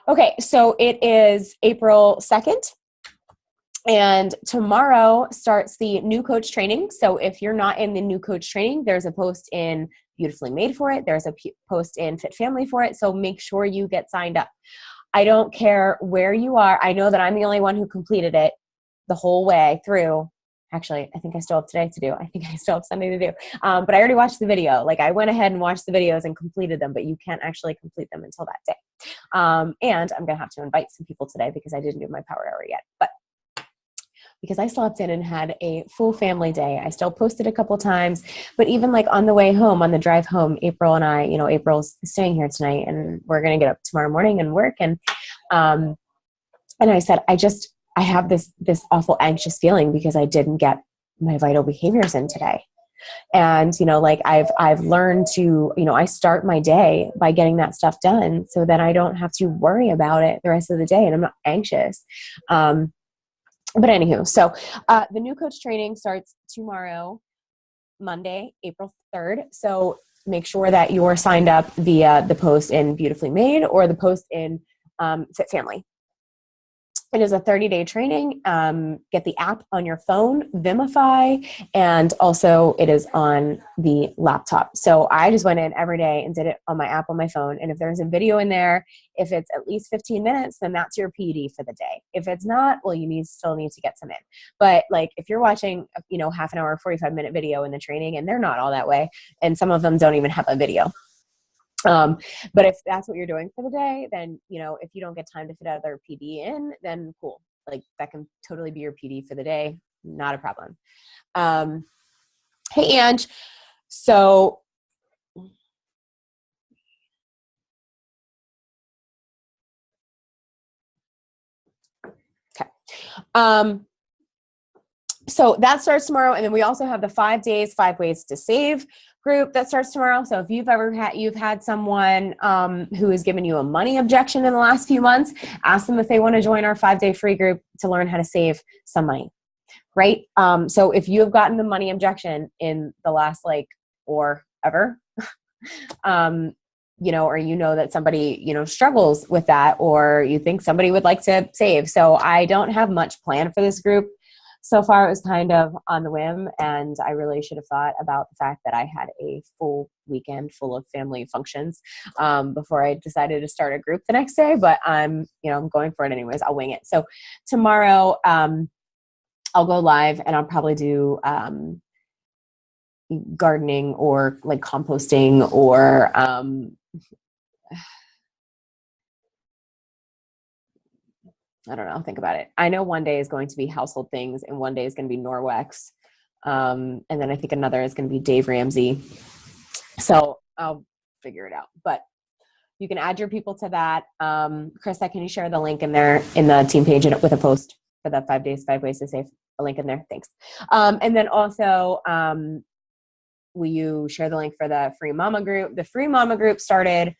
Okay, so it is April 2nd. And tomorrow starts the new coach training. So if you're not in the new coach training, there's a post in Beautifully Made for it. There's a post in Fit Family for it. So make sure you get signed up. I don't care where you are. I know that I'm the only one who completed it the whole way through. Actually, I think I still have today to do. I think I still have Sunday to do. But I already watched the video. Like, I went ahead and watched the videos and completed them, but you can't actually complete them until that day. And I'm going to have to invite some people today because I didn't do my power hour yet. But because I slept in and had a full family day, I still posted a couple times, but even like on the way home, on the drive home, April and I, April's staying here tonight and we're going to get up tomorrow morning and work. And I said, I have this awful anxious feeling because I didn't get my vital behaviors in today. And, I've learned to, I start my day by getting that stuff done so that I don't have to worry about it the rest of the day and I'm not anxious. But anywho, so the new coach training starts tomorrow, Monday, April 3rd. So make sure that you're signed up via the post in Beautifully Made or the post in Fit Family. It is a 30-day training. Get the app on your phone, Vimify, and also it is on the laptop. So I just went in every day and did it on my app on my phone. And if there's a video in there, if it's at least 15 minutes, then that's your PD for the day. If it's not, well, you still need to get some in. But like if you're watching, half an hour, 45-minute video in the training, and they're not all that way, and some of them don't even have a video. But if that's what you're doing for the day, then, if you don't get time to fit other PD in, then cool. Like that can totally be your PD for the day. Not a problem. Hey, Ange. So okay. So that starts tomorrow. And then we also have the 5 days, 5 ways to save group that starts tomorrow. So if you've had someone who has given you a money objection in the last few months, ask them if they want to join our 5-day free group to learn how to save some money, right? So if you have gotten the money objection in the last or ever, or that somebody, struggles with that, or you think somebody would like to save. So I don't have much planned for this group. So far, it was kind of on the whim, and I really should have thought about the fact that I had a full weekend full of family functions before I decided to start a group the next day. But I'm going for it anyways. I'll wing it. So tomorrow, I'll go live, and I'll probably do gardening or like composting or I don't know. Think about it. I know one day is going to be household things and one day is going to be Norwex. And then I think another is going to be Dave Ramsey. So I'll figure it out. But you can add your people to that. Krista, can you share the link in there in the team page with a post for the 5 days, 5 ways to save? A link in there. Thanks. And then also, will you share the link for the free mama group? The free mama group started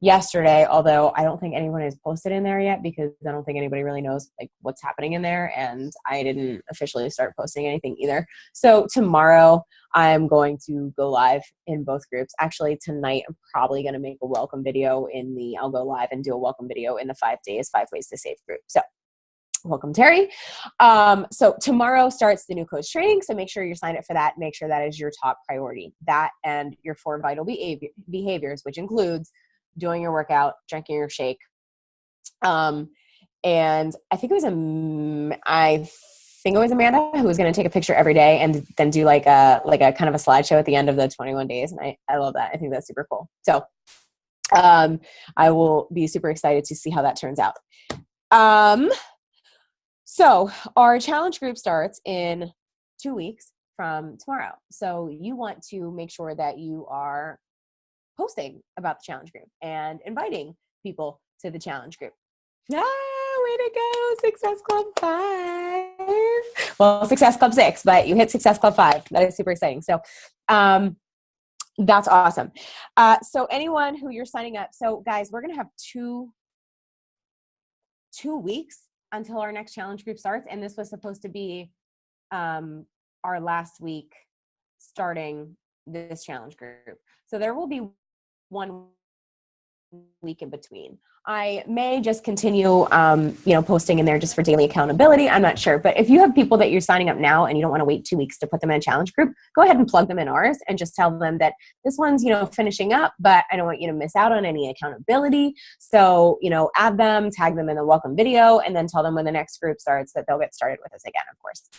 yesterday, although I don't think anyone has posted in there yet because I don't think anybody really knows what's happening in there, and I didn't officially start posting anything either. So tomorrow I'm going to go live in both groups. Actually, tonight I'm probably going to make a welcome video I'll go live and do a welcome video in the 5 days, 5 ways to save group. So welcome, Terry. So tomorrow starts the new coach training. So make sure you're signed up for that. Make sure that is your top priority. That and your 4 vital behaviors, which includes doing your workout, drinking your shake. And I think it was Amanda who was going to take a picture every day and then do like a kind of a slideshow at the end of the 21 days. And I love that. I think that's super cool. So, I will be super excited to see how that turns out. So our challenge group starts in 2 weeks from tomorrow. So you want to make sure that you are posting about the challenge group and inviting people to the challenge group. Way to go, Success Club 5. Well, Success Club 6, but you hit Success Club 5. That is super exciting. So that's awesome. So anyone who you're signing up, so guys, we're going to have two weeks until our next challenge group starts. And this was supposed to be our last week starting this challenge group. So there will be 1 week in between. I may just continue, posting in there just for daily accountability. I'm not sure. But if you have people that you're signing up now and you don't want to wait 2 weeks to put them in a challenge group, go ahead and plug them in ours and just tell them that this one's, finishing up, but I don't want you to miss out on any accountability. So, add them, tag them in the welcome video, and then tell them when the next group starts that they'll get started with us again, of course.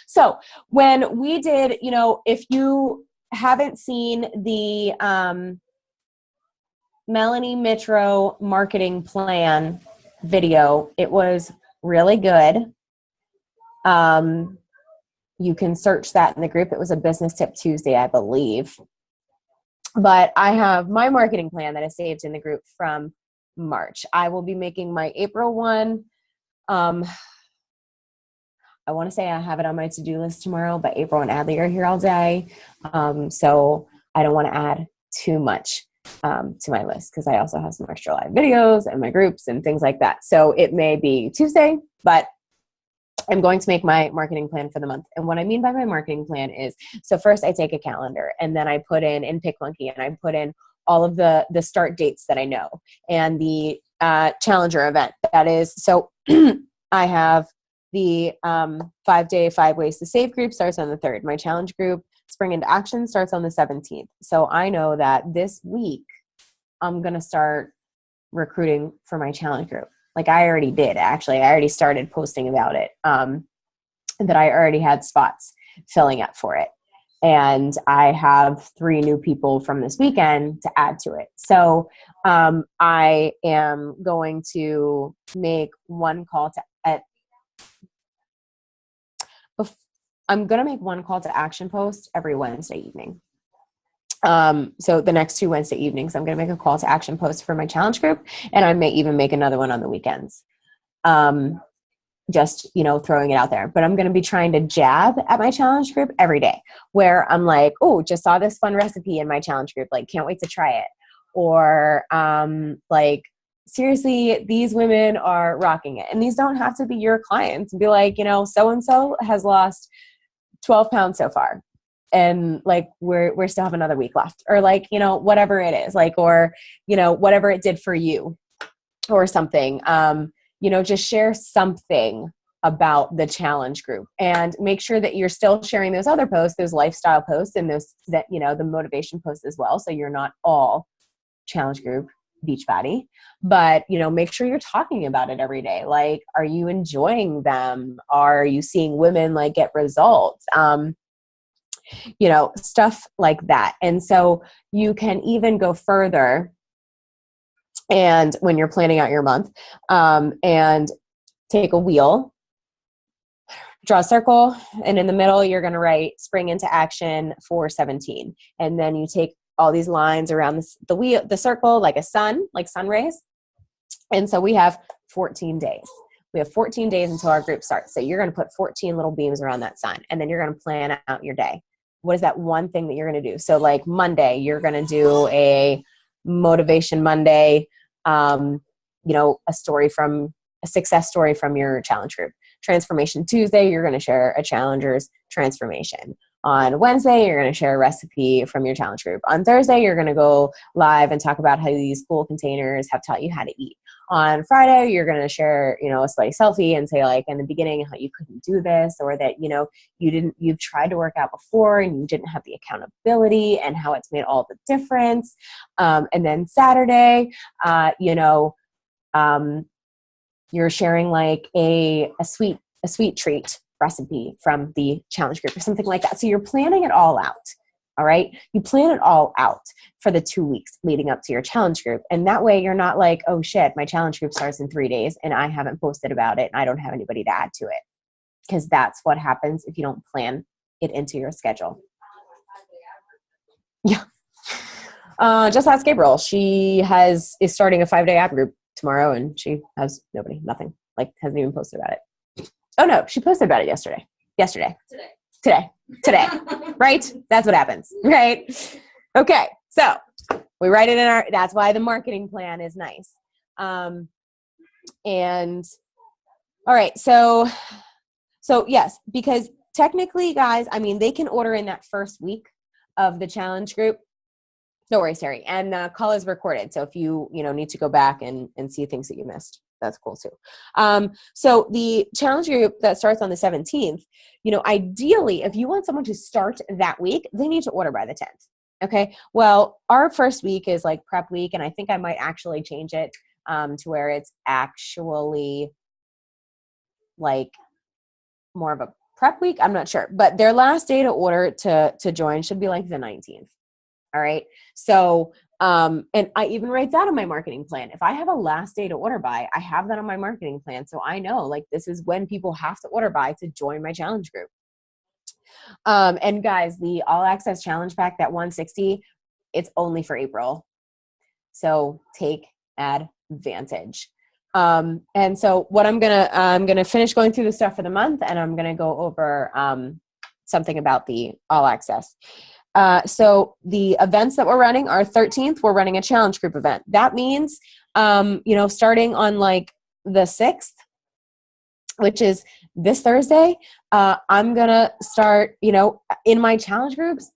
So when we did, if you haven't seen the Melanie Mitro marketing plan video, it was really good. You can search that in the group. It was a Business Tip Tuesday, I believe. But I have my marketing plan that is saved in the group from March. I will be making my April one. I want to say I have it on my to-do list tomorrow, but April and Adley are here all day. So I don't want to add too much to my list because I also have some extra live videos and my groups and things like that. So it may be Tuesday, but I'm going to make my marketing plan for the month. And what I mean by my marketing plan is, so first I take a calendar and then I put in PicMonkey and I put in all of the start dates that I know and the Challenger event. That is, so I have the 5-day, 5 ways to save group starts on the 3rd. My challenge group, Spring into Action, starts on the 17th. So I know that this week I'm going to start recruiting for my challenge group. Like I already did, actually. I already started posting about it, that I already had spots filling up for it. And I have 3 new people from this weekend to add to it. So I am going to make one call to I'm going to make one call to action post every Wednesday evening. So the next 2 Wednesday evenings, I'm going to make a call to action post for my challenge group. And I may even make another one on the weekends. Just, throwing it out there, but I'm going to be trying to jab at my challenge group every day where I'm like, oh, just saw this fun recipe in my challenge group. Like, can't wait to try it. Or, seriously, these women are rocking it. And these don't have to be your clients. Be like, so-and-so has lost 12 pounds so far. And like, we're still have another week left, or like, whatever it is, like, or, whatever it did for you or something, just share something about the challenge group and make sure that you're still sharing those other posts, those lifestyle posts and those that, the motivation posts as well. So you're not all challenge group Beachbody, but, make sure you're talking about it every day. Like, are you enjoying them? Are you seeing women like get results? Stuff like that. And so you can even go further. And when you're planning out your month, and take a wheel, draw a circle, and in the middle, you're going to write Spring into Action for 17. And then you take all these lines around the wheel, the circle, like a sun, like sun rays. And so we have 14 days. We have 14 days until our group starts. So you're going to put 14 little beams around that sun, and then you're going to plan out your day. What is that one thing that you're going to do? So like Monday, you're going to do a Motivation Monday, a success story from your challenge group. Transformation Tuesday, you're going to share a challenger's transformation. On Wednesday, you're going to share a recipe from your challenge group. On Thursday, you're going to go live and talk about how these cool containers have taught you how to eat. On Friday, you're going to share, a sweaty selfie and say like in the beginning how you couldn't do this, or that, you've tried to work out before and you didn't have the accountability and how it's made all the difference. And then Saturday, you're sharing like a sweet treat recipe from the challenge group or something like that. So you're planning it all out. All right. You plan it all out for the 2 weeks leading up to your challenge group. And that way you're not like, oh shit, my challenge group starts in 3 days and I haven't posted about it and I don't have anybody to add to it. Because that's what happens if you don't plan it into your schedule. Yeah. Just ask Gabriel. She is starting a 5-day app group tomorrow and she has nothing, like hasn't even posted about it. Oh no, she posted about it yesterday. Today. Right? That's what happens. Right? Okay. So we write it in that's why the marketing plan is nice. And all right. So yes, because technically guys, they can order in that first week of the challenge group. No worries, Terry. And call is recorded. So if you need to go back and see things that you missed, that's cool too. So the challenge group that starts on the 17th, ideally, if you want someone to start that week, they need to order by the 10th. Okay. Well, our first week is like prep week. And I think I might actually change it to where it's actually like more of a prep week. I'm not sure, but their last day to order to join should be like the 19th. All right. So, and I even write that on my marketing plan. If I have a last day to order by, I have that on my marketing plan. So I know like this is when people have to order by to join my challenge group. And guys, the all access challenge pack, that 160, it's only for April. So take advantage. And so what I'm going to finish going through the stuff for the month, and I'm going to go over, something about the all access. So the events that we're running are 13th, we're running a challenge group event. That means, starting on like the 6th, which is this Thursday, I'm going to start, in my challenge groups,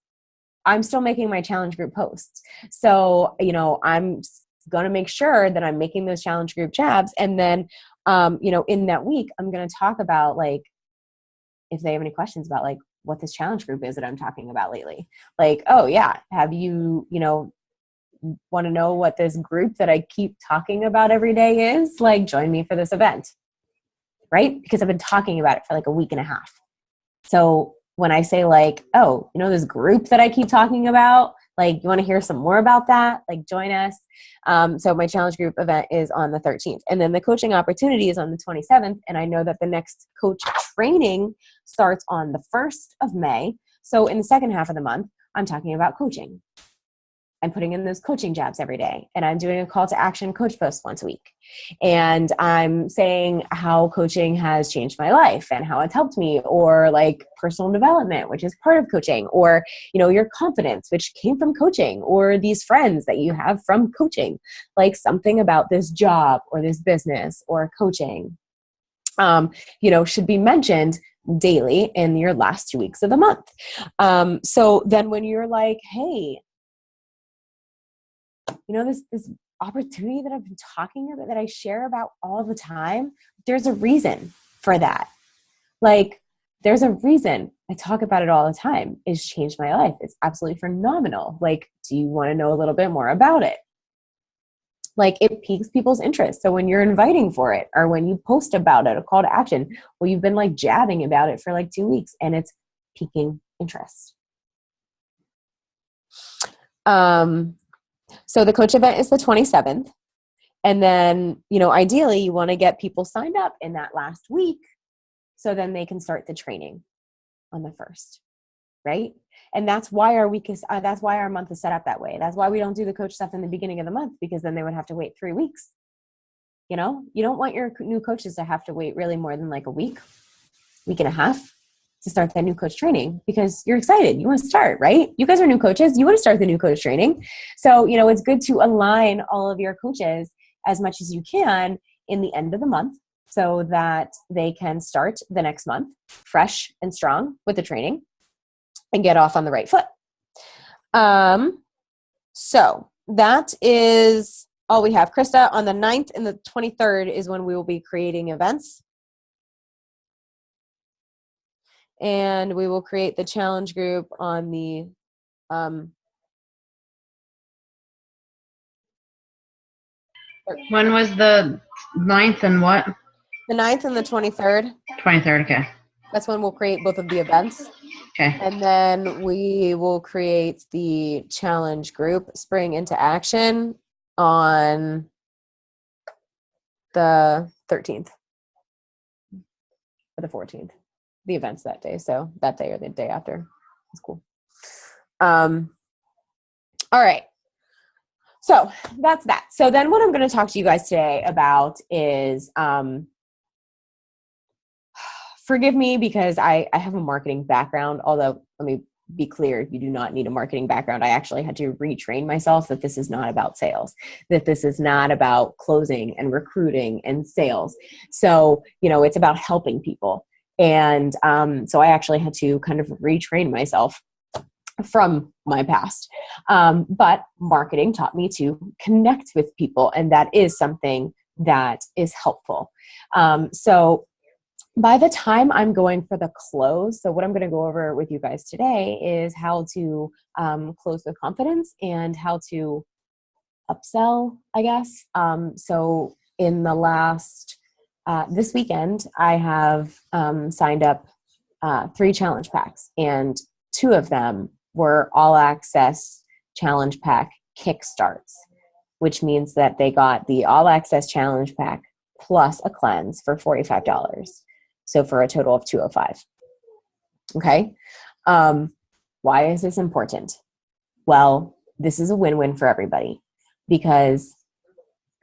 I'm still making my challenge group posts. So, I'm going to make sure that I'm making those challenge group jabs. And then, in that week, I'm going to talk about like, if they have any questions about like what this challenge group is that I'm talking about lately. Like, oh yeah, have you, want to know what this group that I keep talking about every day is? Like, join me for this event, right? Because I've been talking about it for like a week and a half. So when I say like, oh, this group that I keep talking about, like, you want to hear some more about that? Like, join us. So my challenge group event is on the 13th. And then the coaching opportunity is on the 27th. And I know that the next coach training starts on the 1st of May. So in the second half of the month, I'm talking about coaching. I'm putting in those coaching jabs every day. And I'm doing a call to action coach post once a week. And I'm saying how coaching has changed my life and how it's helped me, or like personal development, which is part of coaching, or, your confidence, which came from coaching, or these friends that you have from coaching, like something about this job or this business or coaching, should be mentioned daily in your last 2 weeks of the month. So then when you're like, hey, this opportunity that I've been talking about, that I share about all the time, there's a reason for that. Like, there's a reason I talk about it all the time. It's changed my life. It's absolutely phenomenal. Like, do you want to know a little bit more about it? Like, it piques people's interest. So when you're inviting for it, or when you post about it, a call to action, well, you've been like jabbing about it for like 2 weeks and it's piquing interest. So the coach event is the 27th. And then, ideally you want to get people signed up in that last week so then they can start the training on the 1st, right? And that's why our week is, that's why our month is set up that way. That's why we don't do the coach stuff in the beginning of the month, because then they would have to wait 3 weeks. You don't want your new coaches to have to wait really more than like a week and a half to start that new coach training, because you're excited. You want to start, right? You guys are new coaches. You want to start the new coach training. So, it's good to align all of your coaches as much as you can in the end of the month so that they can start the next month fresh and strong with the training and get off on the right foot. So that is all we have. Krista, on the 9th and the 23rd is when we will be creating events. And we will create the challenge group on the when was the 9th and what? The 9th and the 23rd. 23rd, okay. That's when we'll create both of the events. Okay. And then we will create the challenge group, Spring into Action, on the 13th or the 14th. The events that day. So that day or the day after. That's cool. All right. So that's that. So then what I'm going to talk to you guys today about is, forgive me because I have a marketing background, although let me be clear, you do not need a marketing background. I actually had to retrain myself that this is not about sales, that this is not about closing and recruiting and sales. So, it's about helping people. And so I actually had to kind of retrain myself from my past. But marketing taught me to connect with people, and that is something that is helpful. So by the time I'm going for the close, so what I'm going to go over with you guys today is how to close with confidence and how to upsell, I guess. So in the last, this weekend, I have signed up 3 challenge packs, and 2 of them were all access challenge pack kickstarts, which means that they got the all access challenge pack plus a cleanse for $45. So for a total of $205. Okay. Why is this important? Well, this is a win-win for everybody, because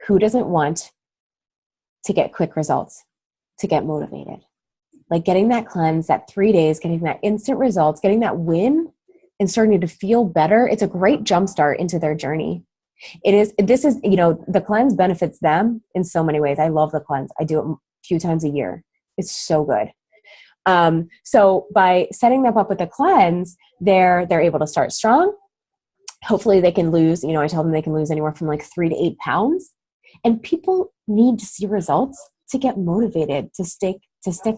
who doesn't want to get quick results, to get motivated? Like getting that cleanse, that 3 days, getting that instant results, getting that win and starting to feel better. It's a great jumpstart into their journey. This is, the cleanse benefits them in so many ways. I love the cleanse. I do it a few times a year. It's so good. So by setting them up with the cleanse, they're able to start strong. Hopefully they can lose, I tell them they can lose anywhere from like 3 to 8 pounds. And people need to see results to get motivated, to stick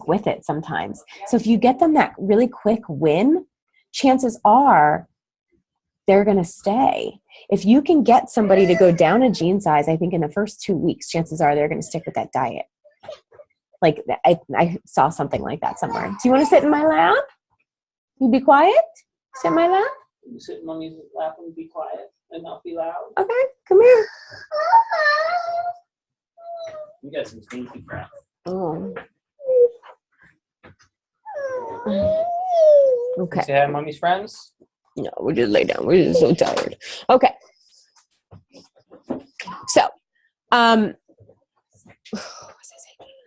with it sometimes. So if you get them that really quick win, chances are they're going to stay. If you can get somebody to go down a jean size, I think in the first 2 weeks, chances are they're going to stick with that diet. Like I saw something like that somewhere. Do you want to sit in my lap? You be quiet? Sit in my lap? You sit in mommy's lap and be quiet and not be loud. Okay, come here. You got some stinky crap. Oh. Okay. Say hi to mommy's friends. No, we'll just lay down. We're just so tired. Okay. So, what was I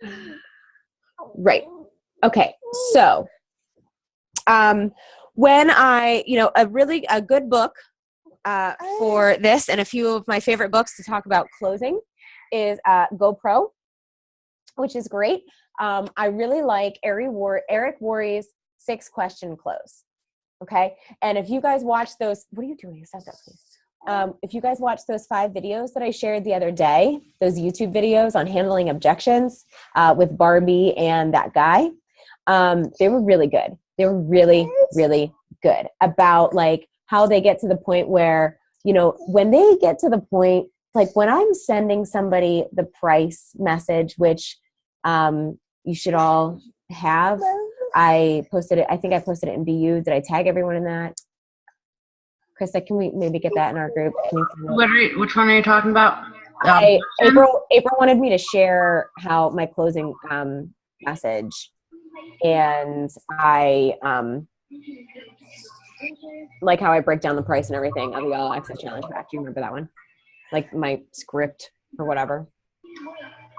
saying? Right. Okay. So, when a good book for this and a few of my favorite books to talk about closing is GoPro, which is great. I really like Eric Worre's 6-question close. Okay. And if you guys watch those, what are you doing? Stop that, please. If you guys watch those 5 videos that I shared the other day, those YouTube videos on handling objections with Barbie and that guy, they were really good. They were really, really good about like how they get to the point where, when they get to the point, like when I'm sending somebody the price message, which you should all have. I posted it. I think I posted it in BU. Did I tag everyone in that? Krista, can we maybe get that in our group? Which one are you talking about? April wanted me to share how my closing message, and I like how I break down the price and everything of the All Access Challenge Pack. Do you remember that one? Like my script or whatever.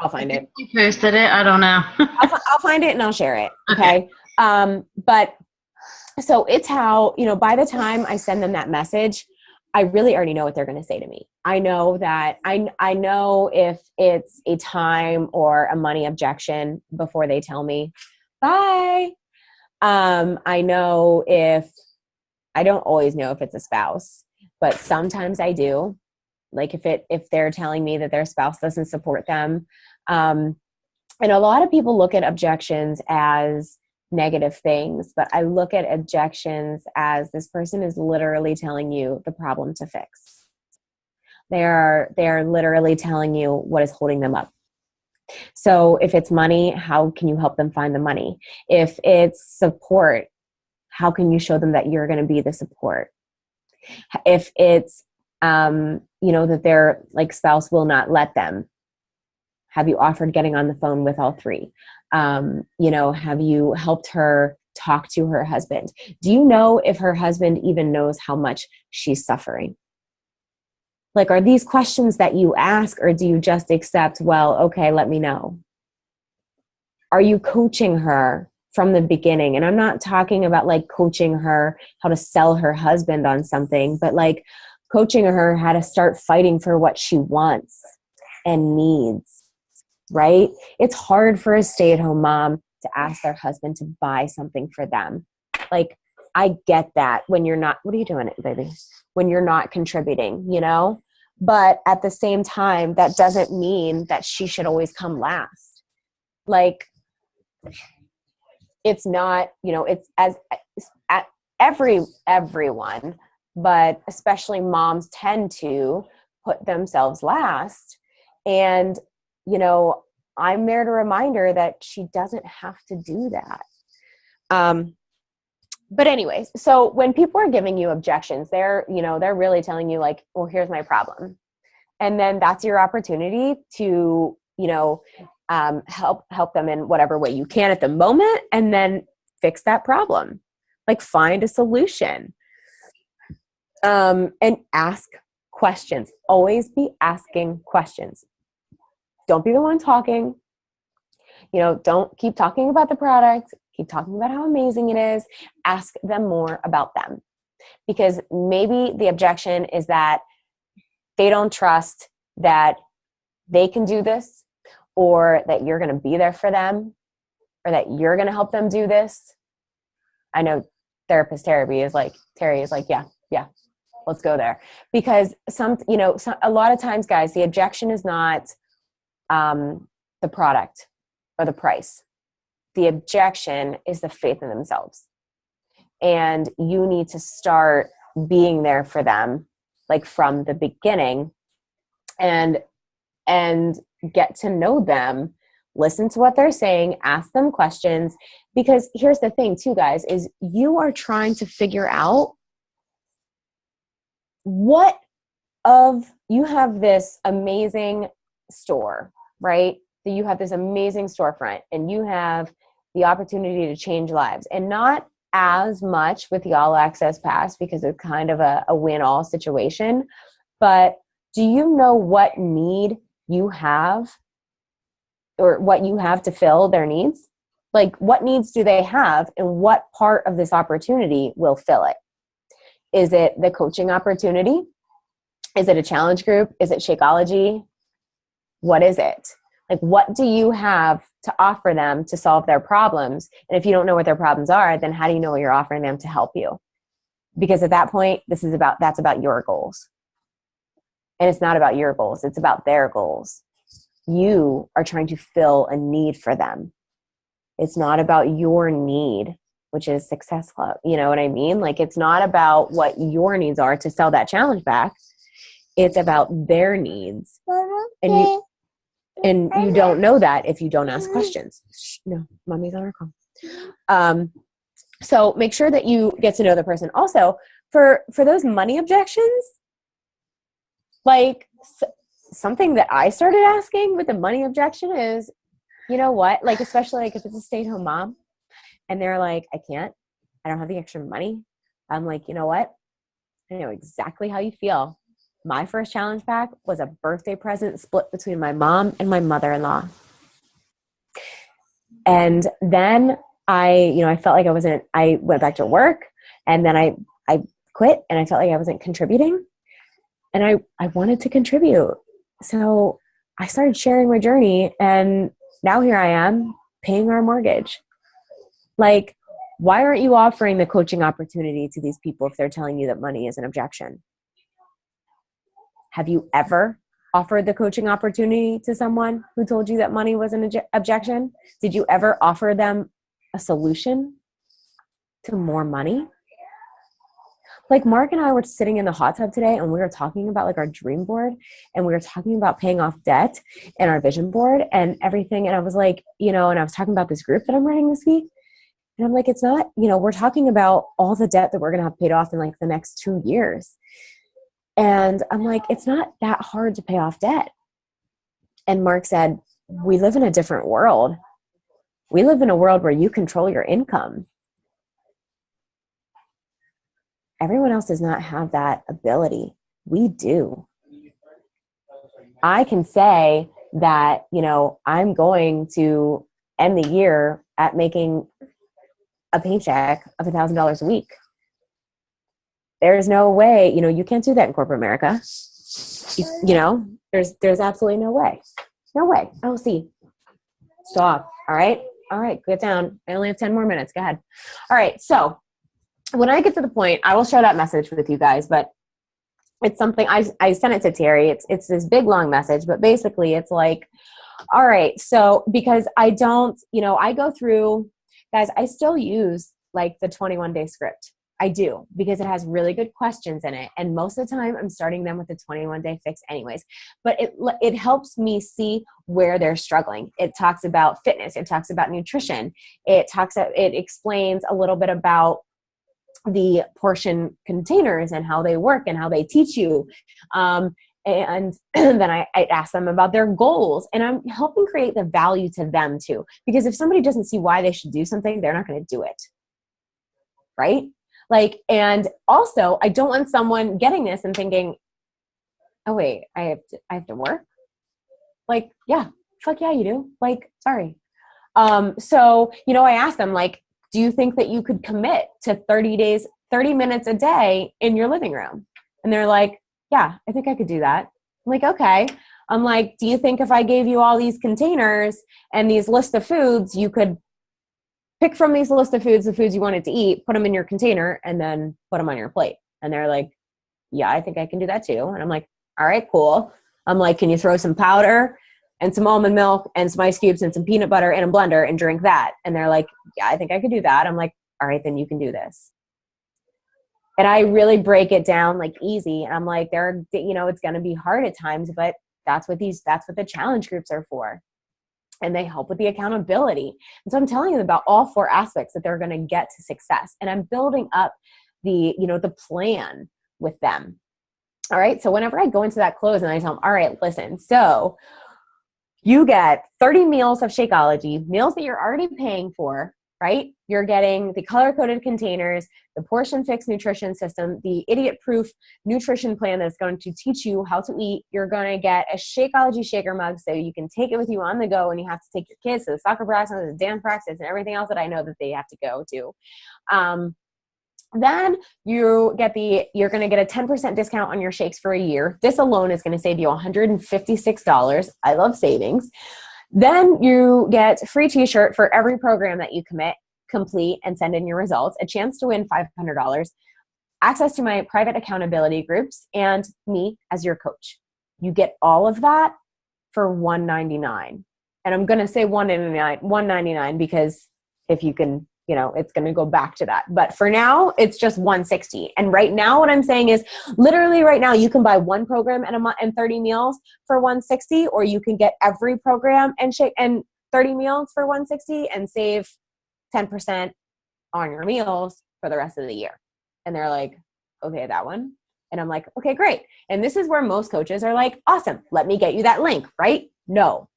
I'll find it. You posted it. I don't know. I'll find it and I'll share it. Okay. But so it's how, by the time I send them that message, I really already know what they're going to say to me. I know that I know if it's a time or a money objection before they tell me bye. I know I don't always know if it's a spouse, but sometimes I do. Like if they're telling me that their spouse doesn't support them. And a lot of people look at objections as negative things, but I look at objections as this person is literally telling you the problem to fix. They are literally telling you what is holding them up. So if it's money, how can you help them find the money? If it's support, how can you show them that you're going to be the support? If it's that their like spouse will not let them, have you offered getting on the phone with all 3? Have you helped her talk to her husband? Do you know if her husband even knows how much she's suffering? Like, are these questions that you ask, or do you just accept, well, okay, let me know? Are you coaching her from the beginning? And I'm not talking about like coaching her how to sell her husband on something, but like coaching her how to start fighting for what she wants and needs, right? It's hard for a stay-at-home mom to ask their husband to buy something for them. Like, I get that when you're not, what are you doing, baby? When you're not contributing, you know? But at the same time, that doesn't mean that she should always come last. Like, it's not, you know, it's as at everyone, but especially moms tend to put themselves last. And, you know, I'm there to remind her that she doesn't have to do that. But anyways, so when people are giving you objections, they're really telling you like, well, here's my problem. And then that's your opportunity to, you know, help them in whatever way you can at the moment, and then fix that problem. Like, find a solution. And ask questions. Always be asking questions. Don't be the one talking. You know, don't keep talking about the product. Keep talking about how amazing it is. Ask them more about them. Because maybe the objection is that they don't trust that they can do this, or that you're going to be there for them, or that you're going to help them do this. I know therapist Terry is like, yeah, let's go there. Because a lot of times, guys, the objection is not the product or the price. The objection is the faith in themselves. And you need to start being there for them, like from the beginning, and get to know them, listen to what they're saying, ask them questions. Because here's the thing too, guys, is you are trying to figure out you have this amazing store, right? So you have this amazing storefront, and you have the opportunity to change lives, and not as much with the All Access Pass because it's kind of a win-all situation. But do you know what need you have, or what you have to fill their needs? Like, what needs do they have, and what part of this opportunity will fill it? Is it the coaching opportunity? Is it a challenge group? Is it Shakeology? What is it? Like, what do you have to offer them to solve their problems? And if you don't know what their problems are, then how do you know what you're offering them to help you? Because at that point, that's about your goals. And it's not about your goals. It's about their goals. You are trying to fill a need for them. It's not about your need, which is Success Club. You know what I mean? Like, it's not about what your needs are to sell that challenge back. It's about their needs. And you don't know that if you don't ask questions. No, mommy's on her call. So make sure that you get to know the person. Also, for those money objections, like, something that I started asking with the money objection is, you know what? Like, especially like if it's a stay-at-home mom and they're like, I don't have the extra money. I'm like, you know what? I know exactly how you feel. My first challenge pack was a birthday present split between my mom and my mother-in-law. And then I felt like I went back to work, and then I quit, and I felt like I wasn't contributing, and I wanted to contribute. So I started sharing my journey, and now here I am paying our mortgage. Like, why aren't you offering the coaching opportunity to these people if they're telling you that money is an objection? Have you ever offered the coaching opportunity to someone who told you that money was an objection? Did you ever offer them a solution to more money? Like, Mark and I were sitting in the hot tub today, and we were talking about like our dream board, and we were talking about paying off debt and our vision board and everything. And I was like, and I was talking about this group that I'm running this week. And I'm like, it's not, we're talking about all the debt that we're going to have paid off in like the next 2 years. And I'm like, it's not that hard to pay off debt. And Mark said, we live in a different world. We live in a world where you control your income. Everyone else does not have that ability. We do. I can say that, I'm going to end the year at making a paycheck of $1,000 a week. There's no way, you can't do that in corporate America. There's absolutely no way. No way. Oh, see. Stop. All right, get down. I only have 10 more minutes. Go ahead. All right, so when I get to the point, I will share that message with you guys, but it's something I sent it to Terry. It's this big, long message, but basically it's like, all right, so because I don't, I go through, guys, I still use like the 21-day script. I do, because it has really good questions in it. And most of the time I'm starting them with the 21-day fix anyways, but it helps me see where they're struggling. It talks about fitness. It talks about nutrition. It explains a little bit about the portion containers and how they work and how they teach you. And then I ask them about their goals, and I'm helping create the value to them too. Because if somebody doesn't see why they should do something, they're not going to do it. Right? Like, and also I don't want someone getting this and thinking, oh wait, I have to work. Like, yeah, fuck yeah, you do. Like, sorry. So, I asked them, like, do you think that you could commit to 30 days, 30 minutes a day in your living room? And they're like, yeah, I think I could do that. I'm like, okay. I'm like, do you think if I gave you all these containers and these list of foods, you could pick from these list of foods, the foods you wanted to eat, put them in your container, and then put them on your plate? And they're like, yeah, I think I can do that too. And I'm like, all right, cool. I'm like, can you throw some powder and some almond milk and some ice cubes and some peanut butter in a blender and drink that? And they're like, yeah, I think I could do that. I'm like, all right, then you can do this. And I really break it down like easy. And I'm like, it's going to be hard at times, but that's what the challenge groups are for. And they help with the accountability. And so I'm telling you about all 4 aspects that they're going to get to success. And I'm building up the plan with them. All right. So whenever I go into that close and I tell them, all right, listen, so you get 30 meals of Shakeology, meals that you're already paying for, right? You're getting the color-coded containers, the portion fix nutrition system, the idiot-proof nutrition plan that's going to teach you how to eat. You're going to get a Shakeology shaker mug so you can take it with you on the go when you have to take your kids to the soccer practice, the dance practice, and everything else that I know that they have to go to. Then you're going to get a 10% discount on your shakes for a year. This alone is going to save you $156. I love savings. Then you get a free t-shirt for every program that you complete, and send in your results, a chance to win $500, access to my private accountability groups, and me as your coach. You get all of that for $199. And I'm going to say $199 because if you can, it's going to go back to that. But for now, it's just $160. And right now, what I'm saying is literally right now, you can buy one program and 30 meals for $160, or you can get every program and 30 meals for $160 and save 10% on your meals for the rest of the year. And they're like, okay, that one. And I'm like, okay, great. And this is where most coaches are like, awesome, let me get you that link, right? No.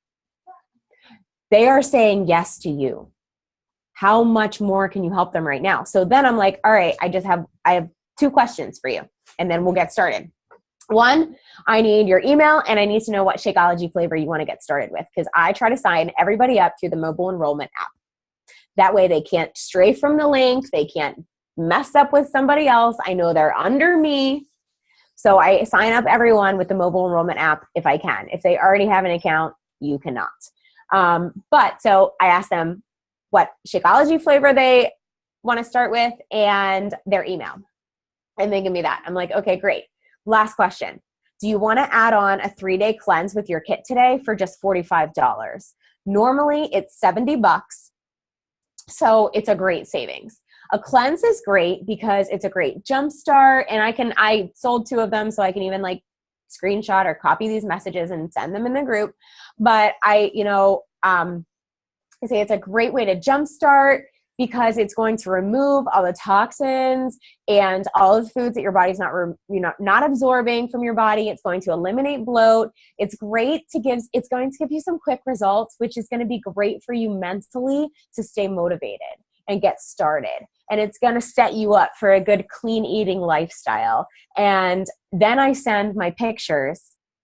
They are saying yes to you. How much more can you help them right now? So then I'm like, all right, I have 2 questions for you, and then we'll get started. 1, I need your email, and I need to know what Shakeology flavor you want to get started with, because I try to sign everybody up through the mobile enrollment app. That way they can't stray from the link. They can't mess up with somebody else. I know they're under me. So I sign up everyone with the mobile enrollment app if I can. If they already have an account, you cannot. But so I ask them what Shakeology flavor they want to start with and their email. And they give me that. I'm like, okay, great. Last question. Do you want to add on a 3-day cleanse with your kit today for just $45? Normally it's $70. So it's a great savings. A cleanse is great because it's a great jump start, and I sold 2 of them, so I can even like screenshot or copy these messages and send them in the group. But I say it's a great way to jumpstart because it's going to remove all the toxins and all of the foods that your body's not absorbing from your body. It's going to eliminate bloat. It's going to give you some quick results, which is going to be great for you mentally to stay motivated and get started. And it's going to set you up for a good clean eating lifestyle. And then I send my pictures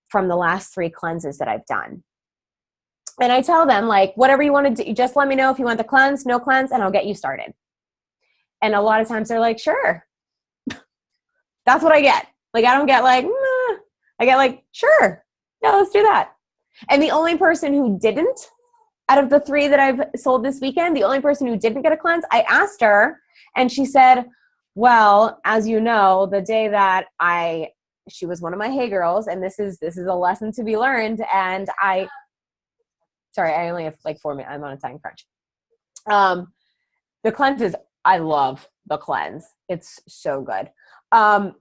from the last 3 cleanses that I've done. And I tell them, like, whatever you want to do, just let me know if you want the cleanse, no cleanse, and I'll get you started. And a lot of times they're like, sure. That's what I get. Like, I don't get like, nah. I get like, sure. Yeah, let's do that. And the only person who didn't, out of the 3 that I've sold this weekend, the only person who didn't get a cleanse, I asked her and she said, Well, as you know, the day that she was one of my Hey girls, and this is a lesson to be learned. And sorry, I only have like 4 minutes. I'm on a time crunch. The cleanses, I love the cleanse. It's so good. And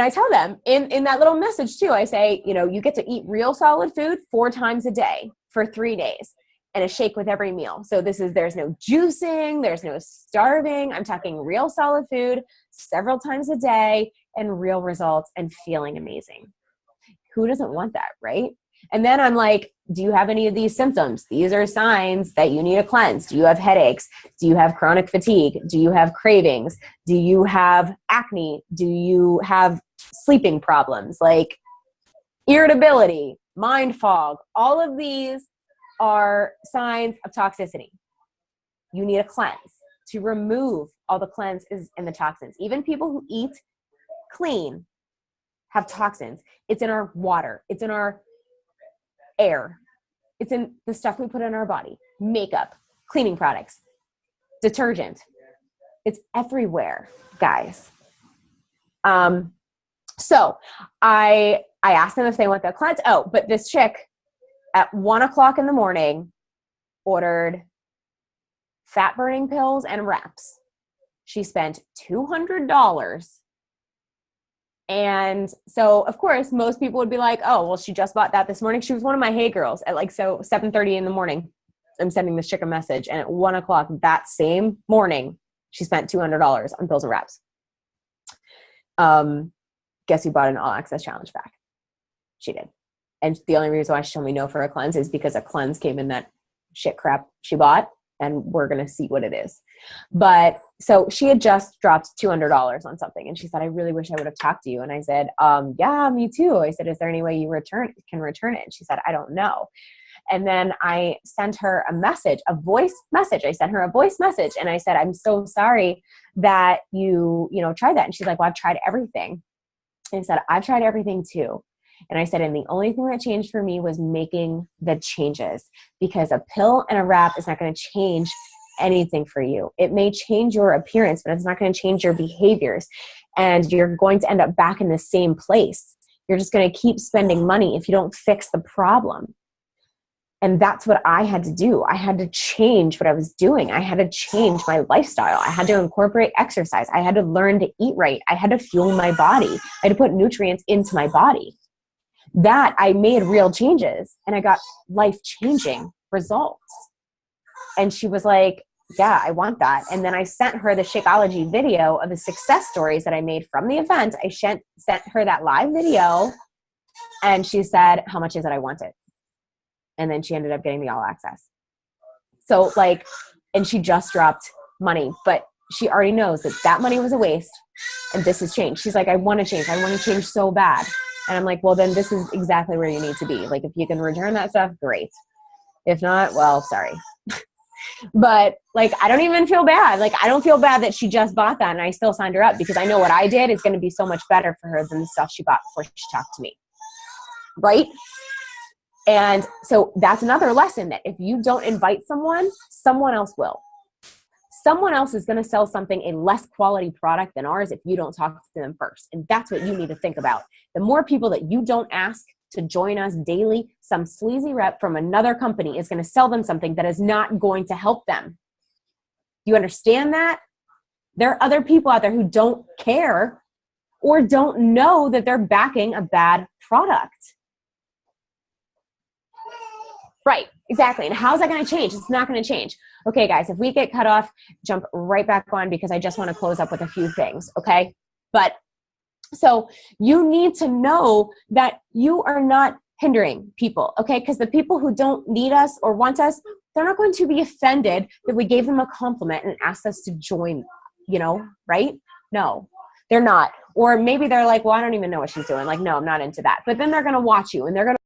I tell them in that little message too, I say, you get to eat real solid food 4 times a day for 3 days and a shake with every meal. So there's no juicing, there's no starving. I'm talking real solid food several times a day and real results and feeling amazing. Who doesn't want that, right? And then I'm like, do you have any of these symptoms? These are signs that you need a cleanse. Do you have headaches? Do you have chronic fatigue? Do you have cravings? Do you have acne? Do you have sleeping problems like irritability, mind fog? All of these are signs of toxicity. You need a cleanse to remove all the cleanses and the toxins. Even people who eat clean have toxins. It's in our water. It's in our air. It's in the stuff we put in our body. Makeup, cleaning products, detergent. It's everywhere, guys. So I asked them if they want the cleanse. Oh, but this chick at 1:00 in the morning ordered fat burning pills and wraps. She spent $200. And so, of course, most people would be like, oh, well, she just bought that this morning. She was one of my Hey girls at 7:30 in the morning. I'm sending this chick a message. And at 1:00 that same morning, she spent $200 on pills and wraps. Guess who bought an all access challenge pack? She did. And the only reason why she told me no for a cleanse is because a cleanse came in that shit crap she bought. And we're going to see what it is. But so she had just dropped $200 on something. And she said, I really wish I would have talked to you. And I said, yeah, me too. I said, is there any way you can return it? And she said, I don't know. And then I sent her a message, a voice message. I sent her a voice message. And I said, I'm so sorry that you tried that. And she's like, well, I've tried everything. And I said, I've tried everything too. And I said, and the only thing that changed for me was making the changes, because a pill and a wrap is not going to change anything for you. It may change your appearance, but it's not going to change your behaviors. And you're going to end up back in the same place. You're just going to keep spending money if you don't fix the problem. And that's what I had to do. I had to change what I was doing. I had to change my lifestyle. I had to incorporate exercise. I had to learn to eat right. I had to fuel my body. I had to put nutrients into my body. That I made real changes and I got life-changing results. And she was like, yeah, I want that. And then I sent her the Shakeology video of the success stories that I made from the event. I sent her that live video and she said, how much is it? I want it. And then she ended up getting the all access. So and she just dropped money, but she already knows that money was a waste and this has changed. She's like, I want to change. I want to change so bad. And I'm like, well, then this is exactly where you need to be. If you can return that stuff, great. If not, well, sorry. But I don't even feel bad. I don't feel bad that she just bought that and I still signed her up, because I know what I did is going to be so much better for her than the stuff she bought before she talked to me. Right? And so that's another lesson, that if you don't invite someone, someone else will. Someone else is going to sell something, a less quality product than ours, if you don't talk to them first. And that's what you need to think about. The more people that you don't ask to join us daily, some sleazy rep from another company is going to sell them something that is not going to help them. You understand that? There are other people out there who don't care or don't know that they're backing a bad product. Right, exactly. And how's that going to change? It's not going to change. Okay, guys, if we get cut off, jump right back on, because I just want to close up with a few things, okay? But so you need to know that you are not hindering people, okay? Because the people who don't need us or want us, they're not going to be offended that we gave them a compliment and asked us to join, right? No, they're not. Or maybe they're like, well, I don't even know what she's doing. No, I'm not into that. But then they're going to watch you and they're going to